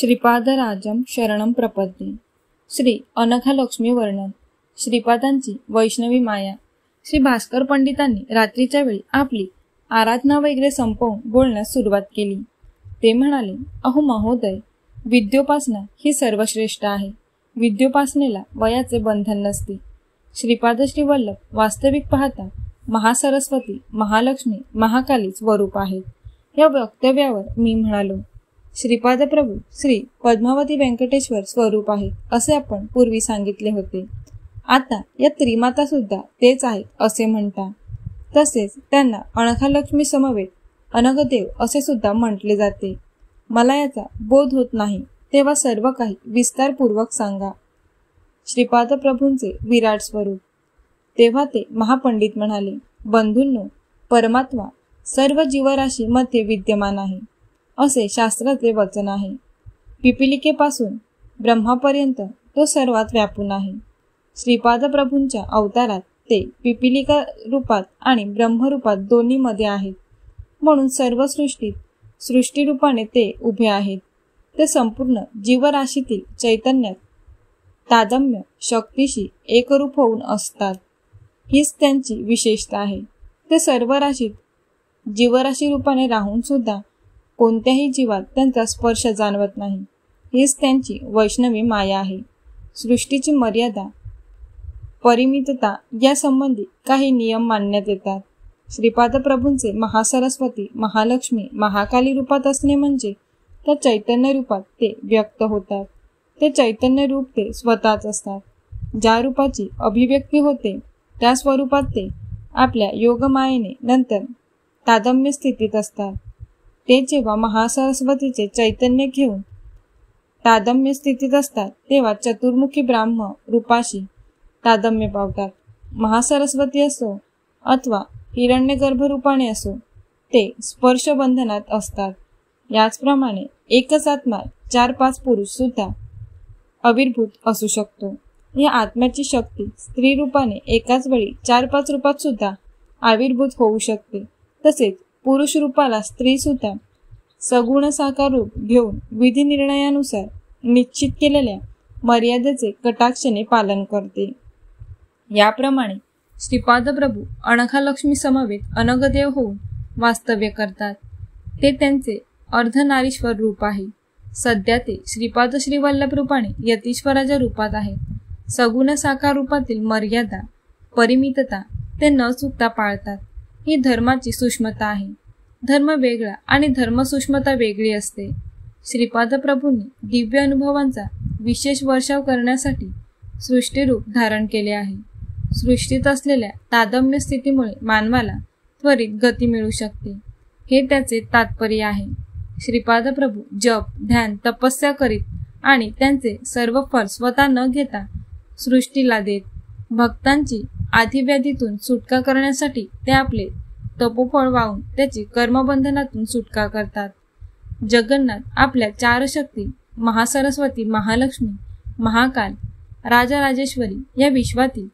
श्रीपादराजम शरणम प्रपद्ये। श्री अनघालक्ष्मी वर्णन। श्रीपादांची वैष्णवी माया। श्री भास्कर पंडितांनी रात्रीच्या वेळी आपली आराधना वगैरे संपवून बोलण्यास सुरुवात केली। ते म्हणाले, अहो महोदय, विद्योपासना ही सर्वश्रेष्ठ आहे। विद्योपासनेला वयाचे बंधन नसते। श्रीपाद श्री वल्लभ वास्तविक पाहता महासरस्वती, महालक्ष्मी, महाकाली स्वरूप आहेत। या वक्तव्यावर मी म्हणालो, श्रीपाद प्रभू श्री पद्मावती व्यंकटेश्वर स्वरूप आहेत असे आपण पूर्वी सांगितले होते। आता या त्रिमाता सुद्धा तेच आहेत असे म्हणता। तसेच त्यांना अनघालक्ष्मी समवेत अनघदेव असे सुद्धा म्हटले जाते। मला याचा बोध होत नाही, तेव्हा सर्व काही विस्तारपूर्वक सांगा। श्रीपाद प्रभूंचे विराट स्वरूप। तेव्हा ते महापंडित म्हणाले, बंधूंनो, परमात्मा सर्व जीवराशीमध्ये विद्यमान आहे असे शास्त्राचे वचन आहे। पिपिलिकेपासून ब्रह्मापर्यंत तो सर्वात व्यापून आहे। श्रीपाद प्रभूंच्या अवतारात ते पिपिलिका रूपात आणि ब्रह्मरूपात दोन्हीमध्ये आहेत, म्हणून सर्व सृष्टीरूपाने ते उभे आहेत। ते संपूर्ण जीवराशीतील चैतन्यात तादम्य शक्तीशी एकरूप होऊन असतात, हीच त्यांची विशेषता आहे। ते सर्व राशीत जीवराशी रूपाने राहून सुद्धा कोणत्याही जीवात त्यांचा स्पर्श जाणवत नाही, हीच त्यांची वैष्णवी माया आहे। सृष्टीची मर्यादा, परिमितता या संबंधी काही नियम मानण्यात येतात। श्रीपाद प्रभूंचे महासरस्वती, महालक्ष्मी, महाकाली रूपात असणे म्हणजे त्या चैतन्य रूपात ते व्यक्त होतात। ते चैतन्य रूप ते स्वतःच असतात। ज्या रूपाची अभिव्यक्ती होते त्या स्वरूपात ते आपल्या योगमायेने नंतर तादम्य स्थितीत असतात। ते जेव्हा महासरस्वतीचे चैतन्य घेऊन तादम्य स्थितीत असतात तेव्हा चतुर्मुखी ब्राह्म रूपाशी तादम्य पावतात। महासरस्वती असो अथवा हिरण्यगर्भ रूपाने असो, ते स्पर्श बंधनात असतात। याचप्रमाणे एकच आत्मा 4-5 पुरुष सुद्धा आविर्भूत असू शकतो। या आत्म्याची शक्ती स्त्री रूपाने एकाच वेळी 4-5 रूपात सुद्धा आविर्भूत होऊ शकते। तसेच पुरुष रूपाला स्त्री सुद्धा सगुण साकार रूप घेऊन विधी निर्णयानुसार निश्चित केलेल्या मर्यादेचे कटाक्षाने पालन करते। याप्रमाणे श्रीपाद प्रभू अनघालक्ष्मी समवेत अनघदेव होऊन वास्तव्य करतात। ते त्यांचे अर्धनारीश्वर रूप आहे। सध्या ते श्रीपाद श्री वल्लभ रूपाने यतीश्वराच्या रूपात आहेत। सगुण साकार रूपातील मर्यादा, परिमितता ते न चुकता पाळतात। ही धर्माची सूक्ष्मता आहे। धर्म वेगळा आणि धर्मसूक्ष्मता वेगळी असते। श्रीपाद प्रभूंनी दिव्य अनुभवांचा विशेष वर्षाव करण्यासाठी सृष्टीरूप धारण केले आहे। सृष्टीत असलेल्या तादम्य स्थितीमुळे मानवाला त्वरित गती मिळू शकते, हे त्याचे तात्पर्य आहे। श्रीपाद प्रभू जप, ध्यान, तपस्या करीत आणि त्यांचे सर्व फळ स्वतः न घेता सृष्टीला देत भक्तांची आधिव्याधीतून सुटका करण्यासाठी ते आपले तपोफळ वाहून त्याची कर्मबंधनातून सुटका करतात। जगन्नाथ आपल्या 4 शक्ती महासरस्वती, महालक्ष्मी, महाकाल, राजराजेश्वरी या विश्वातील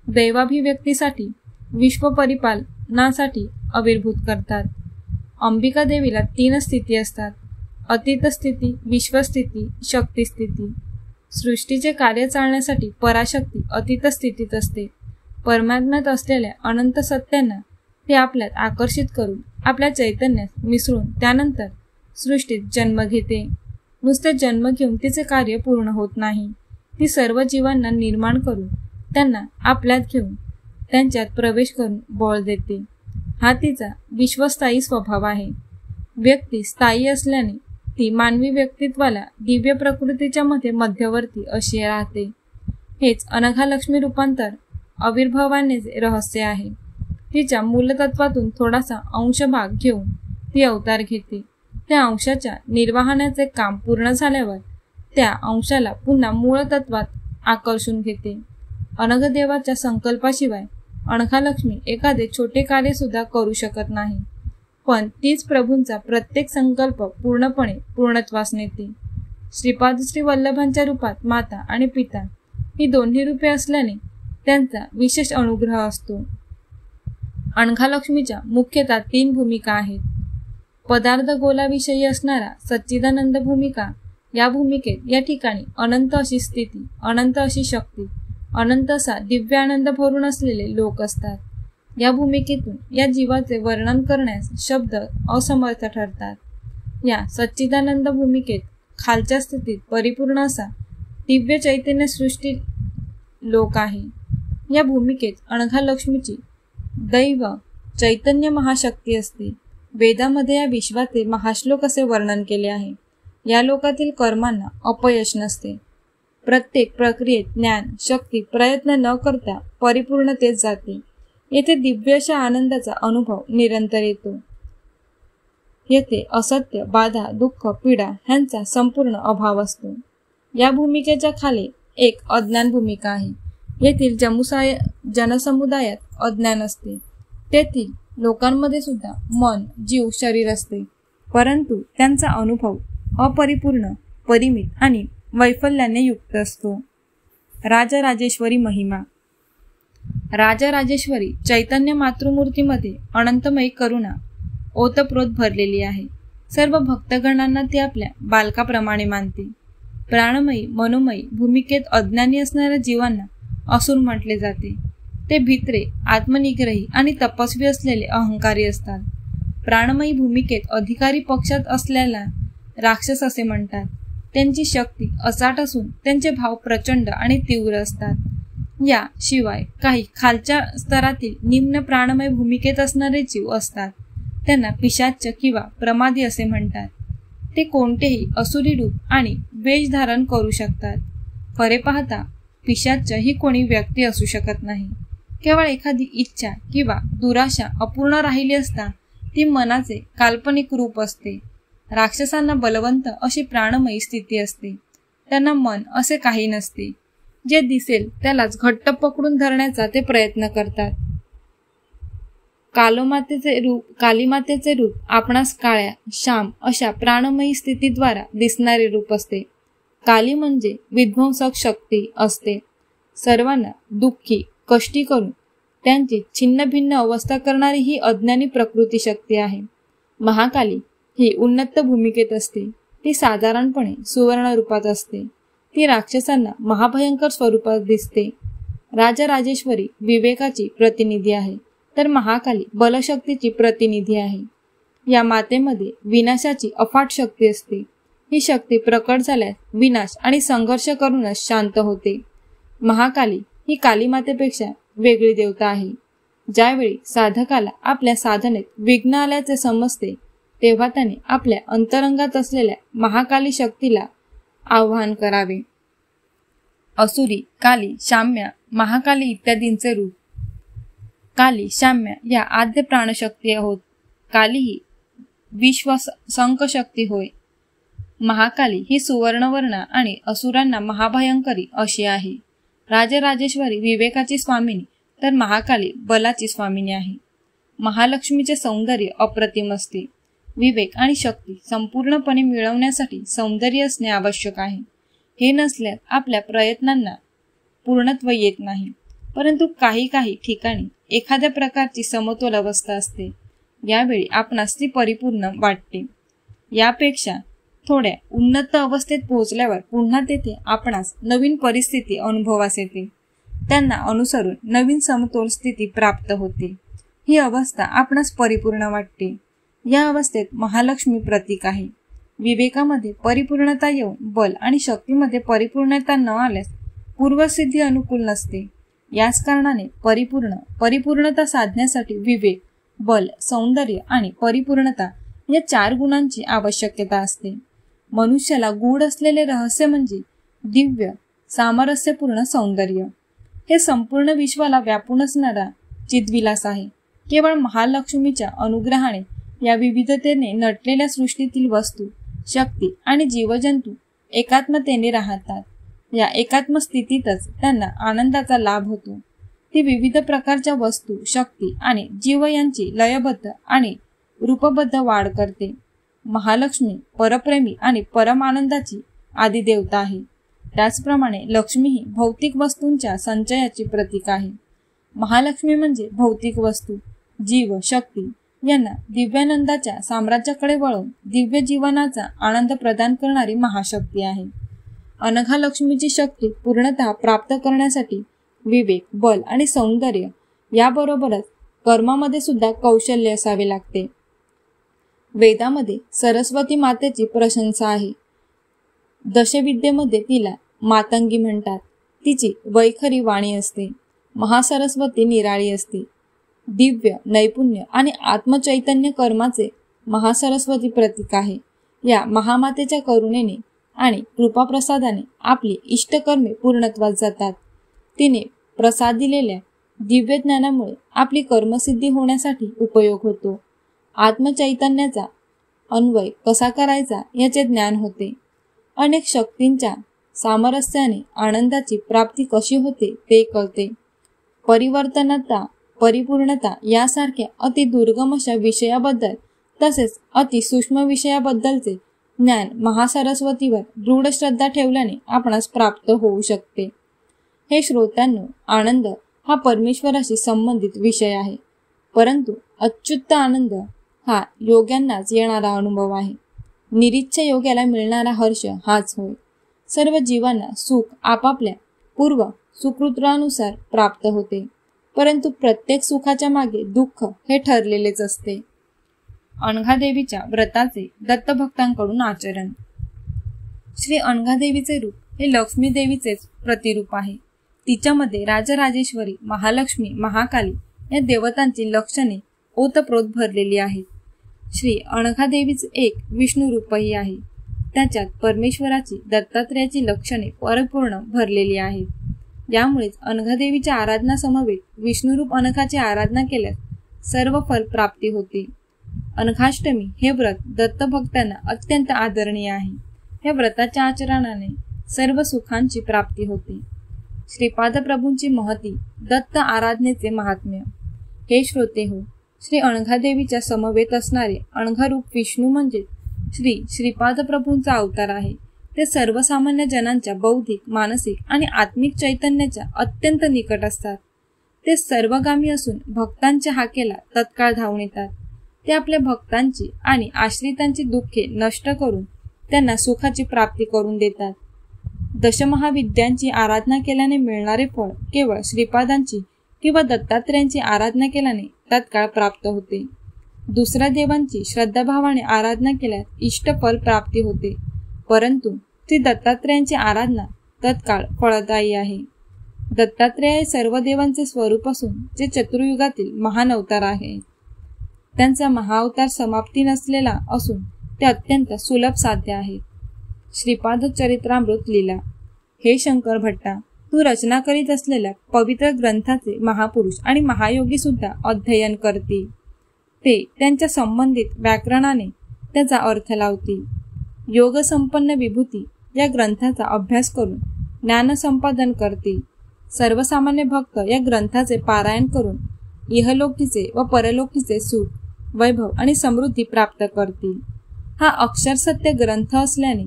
दैवाभिव्यक्तीसाठी, विश्वपरिपालनासाठी आविर्भूत करतात। अंबिका देवीला 3 स्थिती असतात, अतीत स्थिती, विश्वस्थिती, शक्ती स्थिती। सृष्टीचे कार्य चालण्यासाठी पराशक्ती अतीत स्थितीत असते। परमात्म्यात असलेल्या अनंत सत्यांना ते आपल्यात आकर्षित करून आपल्या चैतन्यात मिसळून त्यानंतर सृष्टीत जन्म घेते। नुसते जन्म घेऊन तिचे कार्य पूर्ण होत नाही, ती सर्व जीवांना निर्माण करून त्यांना आपल्यात घेऊन त्यांच्यात प्रवेश करून बळ देते। हा तिचा विश्वस्थायी स्वभाव आहे। व्यक्ती स्थायी असल्याने ती मानवी व्यक्तित्वाला दिव्य प्रकृतीच्या मध्ये मध्यवर्ती अशी राहते। हेच अनघालक्ष्मी रूपांतर आविर्भावाचे रहस्य आहे। तिच्या मूलतत्वातून थोडासा अंशभाग घेऊन ती अवतार घेते। त्या अंशाच्या निर्वाहनाचे काम पूर्ण झाल्यावर त्या अंशाला पुन्हा मूळतत्वात आकर्षून घेते। अनघदेवाच्या संकल्पाशिवाय अनघालक्ष्मी एखादे छोटे कार्य सुद्धा करू शकत नाही, पण तीच प्रभूंचा प्रत्येक संकल्प पूर्णपणे पूर्णत्वास नेते। श्रीपाद श्री वल्लभांच्या रूपात माता आणि पिता ही दोन्ही रूपे असल्याने त्यांचा विशेष अनुग्रह असतो। अनघालक्ष्मीच्या मुख्यतः 3 भूमिका आहेत। पदार्थ गोलाविषयी असणारा सच्चिदानंद भूमिका, या भूमिकेत या ठिकाणी अनंत अशी स्थिती, अनंत अशी शक्ती, अनंत असा दिव्य आनंद भरून असलेले लोक असतात. या भूमिकेतून या जीवाचे वर्णन करण्यास शब्द असमर्थ ठरतात. या सच्चिदानंद भूमिकेत खालच्या स्थितीत परिपूर्ण असा दिव्य चैतन्य सृष्टी लोक आहे. या भूमिकेत अनघा लक्ष्मीची दैव चैतन्य महाशक्ती असते. वेदामध्ये या विश्वाचे महाश्लोक असे वर्णन केले आहे. या लोकातील कर्मांना अपयश नसते. प्रत्येक प्रक्रियेत ज्ञान, शक्ती, प्रयत्न न करता परिपूर्णतेत जाते. येथे दिव्य अशा आनंदाचा अनुभव निरंतर येतो. येथे असत्य, बाधा, दुःख, पीडा ह्यांचा संपूर्ण अभाव असतो. या भूमिकेच्या खाली एक अज्ञान भूमिका आहे. येथील जनसमुदायात अज्ञान असते. तेथील लोकांमध्ये सुद्धा मन, जीव, शरीर असते, परंतु त्यांचा अनुभव अपरिपूर्ण, परिमित आणि वैफल्याने युक्त असतो. राजराजेश्वरी महिमा. राजराजेश्वरी चैतन्य मातृमूर्तीमध्ये अनंतमयी करुणा ओतप्रोत भरलेली आहे. सर्व भक्तगणांना ती आपल्या बालकाप्रमाणे मानते. प्राणमयी, मनोमयी भूमिकेत अज्ञानी असणाऱ्या जीवांना असुर म्हटले जाते. ते भित्रे, आत्मनिग्रही आणि तपस्वी असलेले अहंकारी असतात. प्राणमयी भूमिकेत अधिकारी पक्षात असलेला राक्षस असे म्हणतात. त्यांची शक्ती अचाट असून त्यांचे भाव प्रचंड आणि तीव्र असतात. या शिवाय काही खालच्या स्तरातील निम्न प्राणमय भूमिकेत असणारे जीव असतात. त्यांना पिशाच्च किंवा प्रमादी असे म्हणतात. ते कोणतेही असुरी रूप आणि वेश धारण करू शकतात. खरे पाहता पिशाच्च ही कोणी व्यक्ती असू शकत नाही. केवळ एखादी इच्छा किंवा दुराशा अपूर्ण राहिली असता ती मनाचे काल्पनिक रूप असते. राक्षसांना बलवंत अशी प्राणमयी स्थिती असते. त्यांना मन असे काही नसते. जे दिसेल त्यालाच घट्ट पकडून धरण्याचा ते प्रयत्न करतात. कालीमातेचे रूप आपणास काळ्या, श्याम अशा प्राणमयी स्थितीद्वारा दिसणारे रूप असते. काली म्हणजे विध्वंसक शक्ती असते. सर्वांना दुःखी, कष्टी करून त्यांची छिन्न भिन्न अवस्था करणारी ही अज्ञानी प्रकृती शक्ती आहे. महाकाली ही उन्नत भूमिकेत असते. ती साधारणपणे सुवर्ण रूपात असते. ती राक्षसांना महाभयंकर स्वरूपात दिसते. राजराजेश्वरी विवेकाची प्रतिनिधी आहे, तर महाकाली बलशक्तीची प्रतिनिधी आहे. या मातेमध्ये विनाशाची अफाट शक्ती असते. ही शक्ती प्रकट झाल्यास विनाश आणि संघर्ष करूनच शांत होते. महाकाली ही कालीमातेपेक्षा वेगळी देवता आहे. ज्यावेळी साधकाला आपल्या साधनेत विघ्न आल्याचे समजते तेव्हा त्याने आपल्या अंतरंगात असलेल्या महाकाली शक्तीला आवाहन करावे. असुरी, काली, शाम्या, महाकाली इत्यादींचे रूप. काली, शाम्या या आद्य प्राणशक्ती आहोत. काली ही विश्वसंक शक्ती होय. महाकाली ही सुवर्णवर्ण आणि असुरांना महाभयंकरी अशी आहे. राजराजेश्वरी विवेकाची स्वामिनी, तर महाकाली बलाची स्वामिनी आहे. महालक्ष्मीचे सौंदर्य अप्रतिम असते. विवेक आणि शक्ती संपूर्णपणे मिळवण्यासाठी सौंदर्य असणे आवश्यक आहे. हे नसल्यास आपल्या प्रयत्नांना पूर्णत्व येत नाही. परंतु काही ठिकाणी एखाद्या प्रकारची समतोल अवस्था असते. यावेळी आपणास ती परिपूर्ण वाटते. यापेक्षा थोड्या उन्नत अवस्थेत पोहोचल्यावर पुन्हा तेथे आपणास नवीन परिस्थिती अनुभवास येते. त्यांना अनुसरून नवीन समतोल स्थिती प्राप्त होते. ही अवस्था आपणास परिपूर्ण वाटते. या अवस्थेत महालक्ष्मी प्रतीक आहे. विवेकामध्ये परिपूर्णता येऊन बल आणि शक्तीमध्ये परिपूर्णता न आल्यास पूर्वसिद्धी अनुकूल नसते. याच कारणाने परिपूर्णता साधण्यासाठी विवेक, बल, सौंदर्य आणि परिपूर्णता या 4 गुणांची आवश्यकता असते. मनुष्याला गूढ असलेले रहस्य म्हणजे दिव्य सामरस्यपूर्ण सौंदर्य. हे संपूर्ण विश्वाला व्यापून असणारा चिद्विलास आहे. केवळ महालक्ष्मीच्या अनुग्रहाने या विविधतेने नटलेल्या सृष्टीतील वस्तू, शक्ती आणि जीवजंतू एकात्मतेने राहतात. या एकात्म स्थितीतच त्यांना आनंदाचा लाभ होतो. ती विविध प्रकारच्या वस्तू, शक्ती आणि जीव यांची लयबद्ध आणि रूपबद्ध वाढ करते. महालक्ष्मी परप्रेमी आणि परमानंदाची आदिदेवता आहे. त्याचप्रमाणे लक्ष्मी ही भौतिक वस्तूंच्या संचयाची प्रतीक आहे. महालक्ष्मी म्हणजे भौतिक वस्तू, जीव, शक्ती यांना दिव्यानंदाच्या साम्राज्याकडे वळवून दिव्य जीवनाचा आनंद प्रदान करणारी महाशक्ती आहे. अनघा लक्ष्मीची शक्ती पूर्णतः प्राप्त करण्यासाठी विवेक, बल आणि सौंदर्य याबरोबरच कर्मामध्ये सुद्धा कौशल्य असावे लागते. वेदामध्ये सरस्वती मातेची प्रशंसा आहे. दशविद्येमध्ये तिला मातंगी म्हणतात. तिची वैखरी वाणी असते. महासरस्वती निराळी असते. दिव्य नैपुण्य आणि आत्मचैतन्य कर्माचे महासरस्वती प्रतीक आहे. या महामातेच्या करुणेने आणि कृपाप्रसादाने आपली इष्टकर्मे पूर्णत्वास जातात. तिने प्रसाद दिलेल्या दिव्य ज्ञानामुळे आपली कर्मसिद्धी होण्यासाठी उपयोग होतो. आत्मचैतन्याचा अन्वय कसा करायचा याचे ज्ञान होते. अनेक शक्तींच्या सामरस्याने आनंदाची प्राप्ती कशी होते ते कळते. परिवर्तनता, परिपूर्णता यासारख्या अति दुर्गम अशा विषयाबद्दल तसेच अति सूक्ष्म विषयाबद्दलचे ज्ञान महासरस्वतीवर दृढ श्रद्धा ठेवल्याने आपणास प्राप्त होऊ शकते. हे श्रोत्यांनो, आनंद हा परमेश्वराशी संबंधित विषय आहे, परंतु अच्युत आनंद हा योग्यांनाच येणारा अनुभव आहे. निरीच्छ योग्याला मिळणारा हर्ष हाच होय. सर्व जीवांना सुख आपापल्या पूर्व सुकृत्रानुसार प्राप्त होते, परंतु प्रत्येक सुखाच्या मागे दुःख हे ठरलेलेच असते. अनघादेवीच्या व्रताचे दत्तभक्तांकडून आचरण. श्री अनघादेवीचे रूप हे लक्ष्मी देवीचेच प्रतिरूप आहे. तिच्यामध्ये राजराजेश्वरी, महालक्ष्मी, महाकाली या देवतांची लक्षणे ओतप्रोत भरलेली आहेत. श्री अनघादेवीचे एक विष्णू रूपही आहे. त्याच्यात परमेश्वराची, दत्तात्रेयाची लक्षणे परिपूर्ण भरलेली आहेत. यामुळेच अनघादेवीच्या आराधना समवेत विष्णुरूप अनघाची आराधना केल्यास सर्व फल प्राप्ती होते. अनघाष्टमी हे व्रत दत्तभक्तांना अत्यंत आदरणीय आहे. या व्रताच्या आचरणाने सर्व सुखांची प्राप्ती होते. श्रीपाद प्रभूंची महती, दत्त आराधनेचे महात्म्य. हे श्रोते हो, श्री अनघादेवीच्या समवेत असणारे अनघारूप विष्णू म्हणजे श्रीपाद प्रभूंचा अवतार आहे. ते सर्वसामान्य जनांच्या बौद्धिक, मानसिक आणि आत्मिक चैतन्याच्या अत्यंत निकट असतात. ते सर्वगामी असून भक्तांच्या हाकेला तत्काळ धावून येतात. ते आपल्या भक्तांची आणि आश्रितांची दुःखे नष्ट करून त्यांना सुखाची प्राप्ती करून देतात. दशमहाविद्यांची आराधना केल्याने मिळणारे फळ केवळ श्रीपादांची किंवा दत्तात्रेयांची आराधना केल्याने तत्काळ प्राप्त होते. दुसऱ्या देवांची श्रद्धाभावाने आराधना केल्यास इष्टफल प्राप्ती होते, परंतु ती दत्तात्रेयांची आराधना तत्काळ फळदायी आहे. दत्तात्रेय हे सर्व देवांचे स्वरूप असून जे चतुर्युगातील महान अवतार आहे. त्यांचा महाअवतार समाप्ती नसलेला असून ते अत्यंत सुलभ साध्य आहेत. श्रीपाद चरित्रामृत लीला. हे शंकर भट्टा, तू रचना करीत असलेल्या पवित्र ग्रंथाचे महापुरुष आणि महायोगी सुद्धा अध्ययन करतील. ते त्यांच्या संबंधित व्याकरणाने त्याचा अर्थ लावतील. योग संपन्न विभूती या ग्रंथाचा अभ्यास करून ज्ञान संपादन करतील. सर्वसामान्य भक्त या ग्रंथाचे पारायण करून इहलोकीचे व परलोकीचे सुख, वैभव आणि समृद्धी प्राप्त करतील. हा अक्षर सत्य ग्रंथ असल्याने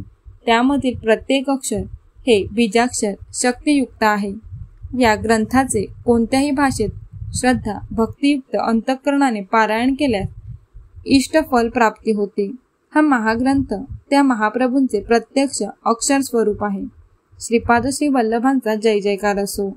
त्यामधील प्रत्येक अक्षर हे बीजाक्षर शक्तियुक्त आहे. या ग्रंथाचे कोणत्याही भाषेत श्रद्धा भक्तियुक्त अंतःकरणाने पारायण केल्यास इष्टफल प्राप्ती होते. हा महाग्रंथ त्या महाप्रभूंचे प्रत्यक्ष अक्षर स्वरूप आहे. श्रीपाद श्री वल्लभांचा जय जयकार असो.